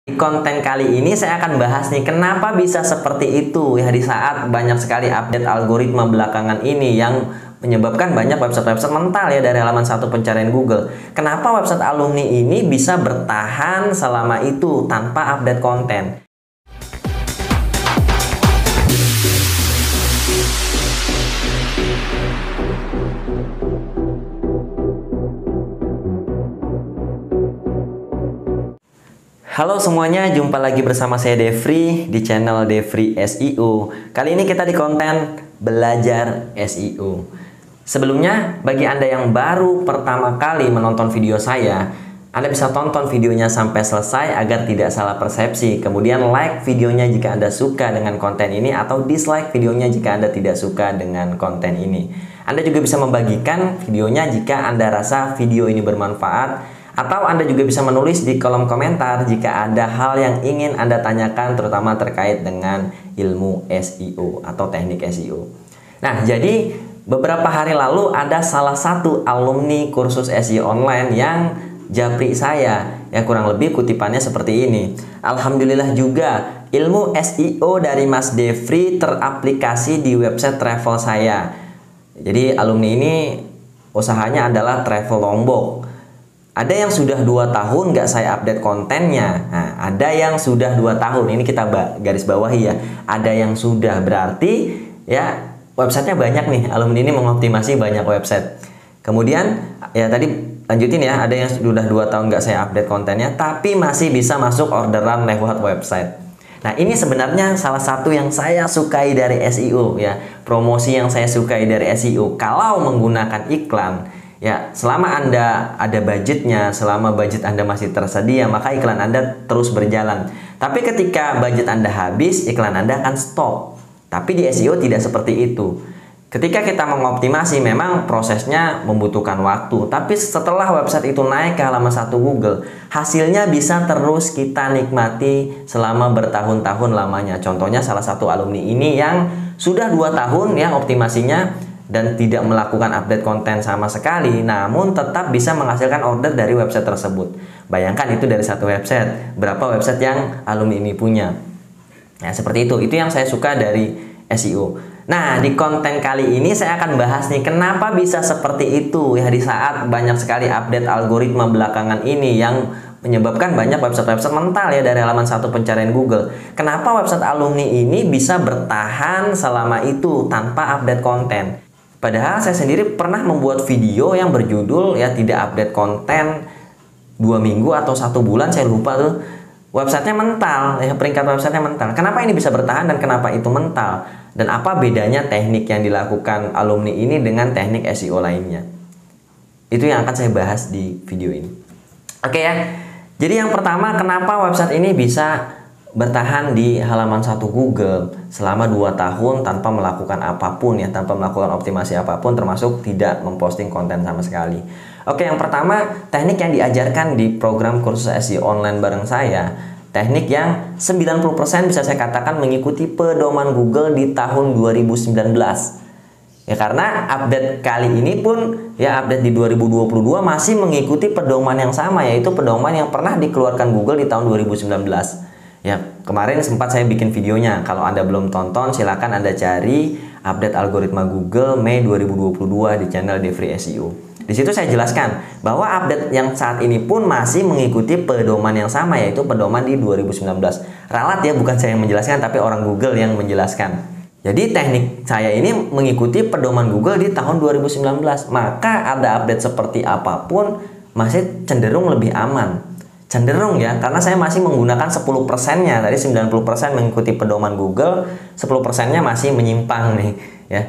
Di konten kali ini saya akan bahas nih kenapa bisa seperti itu ya di saat banyak sekali update algoritma belakangan ini yang menyebabkan banyak website-website mental ya dari halaman satu pencarian Google. Kenapa website alumni ini bisa bertahan selama itu tanpa update konten? Halo semuanya, jumpa lagi bersama saya Devri di channel Devri SEO. Kali ini kita di konten belajar SEO. Sebelumnya, bagi Anda yang baru pertama kali menonton video saya, Anda bisa tonton videonya sampai selesai agar tidak salah persepsi. Kemudian like videonya jika Anda suka dengan konten ini atau dislike videonya jika Anda tidak suka dengan konten ini. Anda juga bisa membagikan videonya jika Anda rasa video ini bermanfaat. Atau Anda juga bisa menulis di kolom komentar jika ada hal yang ingin Anda tanyakan terutama terkait dengan ilmu SEO atau teknik SEO. Nah, jadi beberapa hari lalu ada salah satu alumni kursus SEO online yang japri saya. Ya, kurang lebih kutipannya seperti ini. Alhamdulillah juga ilmu SEO dari Mas Devri teraplikasi di website travel saya. Jadi alumni ini usahanya adalah travel Lombok. Ada yang sudah 2 tahun nggak saya update kontennya. Nah, ada yang sudah 2 tahun. Ini kita garis bawahi ya. Ada yang sudah, berarti ya websitenya banyak nih. Alumni ini mengoptimasi banyak website. Kemudian ya tadi lanjutin ya. Ada yang sudah 2 tahun nggak saya update kontennya, tapi masih bisa masuk orderan lewat website. Nah, ini sebenarnya salah satu yang saya sukai dari SEO ya. Promosi yang saya sukai dari SEO. Kalau menggunakan iklan, ya, selama Anda ada budgetnya, selama budget Anda masih tersedia, maka iklan Anda terus berjalan. Tapi ketika budget Anda habis, iklan Anda akan stop. Tapi di SEO tidak seperti itu. Ketika kita mengoptimasi, memang prosesnya membutuhkan waktu. Tapi setelah website itu naik ke halaman 1 Google, hasilnya bisa terus kita nikmati selama bertahun-tahun lamanya. Contohnya salah satu alumni ini yang sudah 2 tahun ya optimasinya, dan tidak melakukan update konten sama sekali, namun tetap bisa menghasilkan order dari website tersebut. Bayangkan itu dari satu website, berapa website yang alumni ini punya. Ya, seperti itu. Itu yang saya suka dari SEO. Nah, di konten kali ini saya akan bahas nih kenapa bisa seperti itu ya di saat banyak sekali update algoritma belakangan ini yang menyebabkan banyak website-website mental ya dari halaman satu pencarian Google. Kenapa website alumni ini bisa bertahan selama itu tanpa update konten? Padahal saya sendiri pernah membuat video yang berjudul ya tidak update konten 2 minggu atau 1 bulan, saya lupa tuh. Websitenya mental, ya peringkat websitenya mental. Kenapa ini bisa bertahan dan kenapa itu mental? Dan apa bedanya teknik yang dilakukan alumni ini dengan teknik SEO lainnya? Itu yang akan saya bahas di video ini. Oke ya. Jadi yang pertama, kenapa website ini bisa bertahan di halaman 1 Google selama 2 tahun tanpa melakukan apapun ya, tanpa melakukan optimasi apapun, termasuk tidak memposting konten sama sekali. Oke, yang pertama, teknik yang diajarkan di program kursus SEO online bareng saya, teknik yang 90% bisa saya katakan mengikuti pedoman Google di tahun 2019. Ya, karena update kali ini pun ya update di 2022 masih mengikuti pedoman yang sama, yaitu pedoman yang pernah dikeluarkan Google di tahun 2019. Ya, kemarin sempat saya bikin videonya. Kalau Anda belum tonton, silakan Anda cari update algoritma Google Mei 2022 di channel Devri SEO. Di situ saya jelaskan bahwa update yang saat ini pun masih mengikuti pedoman yang sama, yaitu pedoman di 2019. Ralat ya, bukan saya yang menjelaskan, tapi orang Google yang menjelaskan. Jadi teknik saya ini mengikuti pedoman Google di tahun 2019. Maka ada update seperti apapun masih cenderung lebih aman. Cenderung ya, karena saya masih menggunakan 10%-nya. Tadi 90% mengikuti pedoman Google, 10%-nya masih menyimpang nih ya.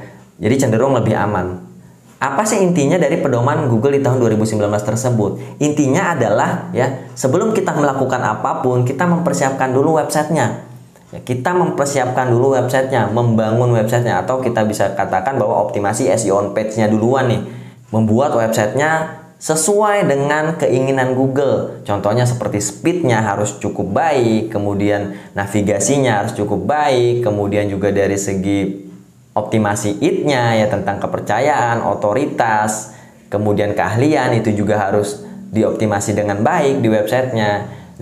Jadi cenderung lebih aman. Apa sih intinya dari pedoman Google di tahun 2019 tersebut? Intinya adalah ya, sebelum kita melakukan apapun, kita mempersiapkan dulu websitenya. Ya, kita mempersiapkan dulu websitenya, membangun websitenya, atau kita bisa katakan bahwa optimasi SEO on page-nya duluan nih. Membuat websitenya sesuai dengan keinginan Google. Contohnya seperti speednya harus cukup baik, kemudian navigasinya harus cukup baik, kemudian juga dari segi optimasi IT-nya ya tentang kepercayaan, otoritas, kemudian keahlian itu juga harus dioptimasi dengan baik di websitenya.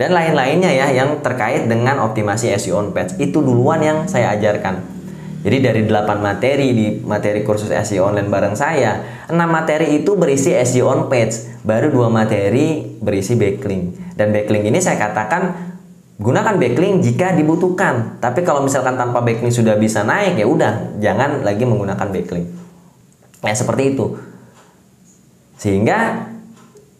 dan lain-lainnya ya yang terkait dengan optimasi SEO on page. Itu duluan yang saya ajarkan. Jadi dari 8 materi di materi kursus SEO online bareng saya, 6 materi itu berisi SEO on page, baru 2 materi berisi backlink. Dan backlink ini saya katakan gunakan backlink jika dibutuhkan. Tapi kalau misalkan tanpa backlink sudah bisa naik, ya udah jangan lagi menggunakan backlink. Ya seperti itu. Sehingga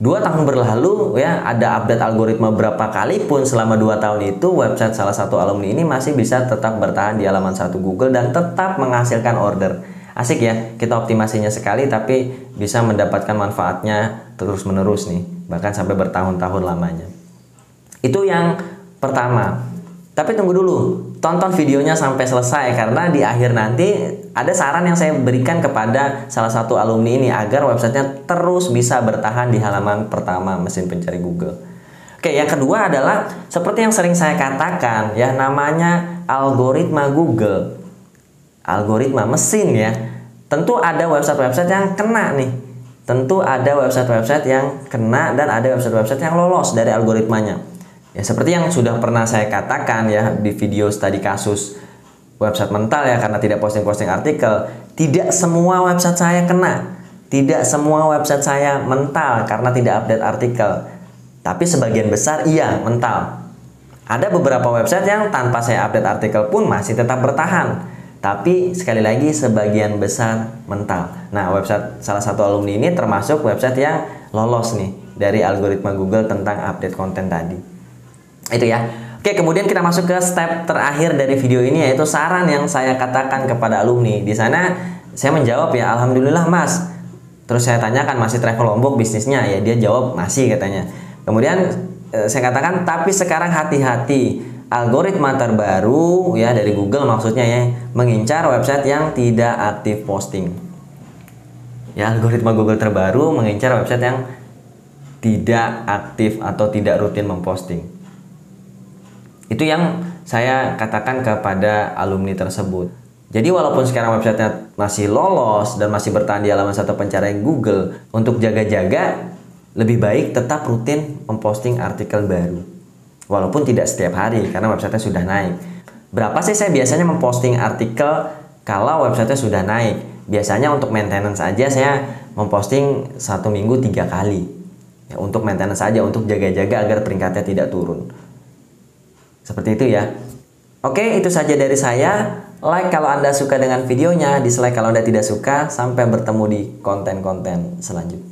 2 tahun berlalu ya, ada update algoritma berapa kali pun selama 2 tahun itu, website salah satu alumni ini masih bisa tetap bertahan di halaman 1 Google dan tetap menghasilkan order. Asik ya, kita optimasinya sekali tapi bisa mendapatkan manfaatnya terus menerus nih, bahkan sampai bertahun-tahun lamanya. Itu yang pertama. Tapi tunggu dulu, tonton videonya sampai selesai karena di akhir nanti ada saran yang saya berikan kepada salah satu alumni ini agar websitenya terus bisa bertahan di halaman pertama mesin pencari Google. Oke, yang kedua adalah seperti yang sering saya katakan ya, namanya algoritma Google. Algoritma mesin ya. Tentu ada website-website yang kena nih. Tentu ada website-website yang kena dan ada website-website yang lolos dari algoritmanya. Ya seperti yang sudah pernah saya katakan ya di video studi kasus website mental ya, karena tidak posting-posting artikel. Tidak semua website saya kena. Tidak semua website saya mental karena tidak update artikel. Tapi sebagian besar iya mental. Ada beberapa website yang tanpa saya update artikel pun masih tetap bertahan. Tapi sekali lagi sebagian besar mental. Nah, website salah satu alumni ini termasuk website yang lolos nih dari algoritma Google tentang update konten tadi. Itu ya. Oke, kemudian kita masuk ke step terakhir dari video ini, yaitu saran yang saya katakan kepada alumni. Di sana saya menjawab ya, alhamdulillah Mas. Terus saya tanyakan masih travel Lombok bisnisnya ya, dia jawab masih katanya. Kemudian saya katakan tapi sekarang hati-hati, algoritma terbaru ya dari Google maksudnya ya, mengincar website yang tidak aktif posting. Ya, algoritma Google terbaru mengincar website yang tidak aktif atau tidak rutin memposting. Itu yang saya katakan kepada alumni tersebut. Jadi walaupun sekarang websitenya masih lolos dan masih bertahan di halaman 1 pencarian Google, untuk jaga-jaga lebih baik tetap rutin memposting artikel baru. Walaupun tidak setiap hari karena websitenya sudah naik. Berapa sih saya biasanya memposting artikel kalau websitenya sudah naik? Biasanya untuk maintenance aja saya memposting 1 minggu 3 kali. Ya, untuk maintenance saja, untuk jaga-jaga agar peringkatnya tidak turun. Seperti itu ya. Oke, itu saja dari saya. Like kalau Anda suka dengan videonya, dislike kalau Anda tidak suka. Sampai bertemu di konten-konten selanjutnya.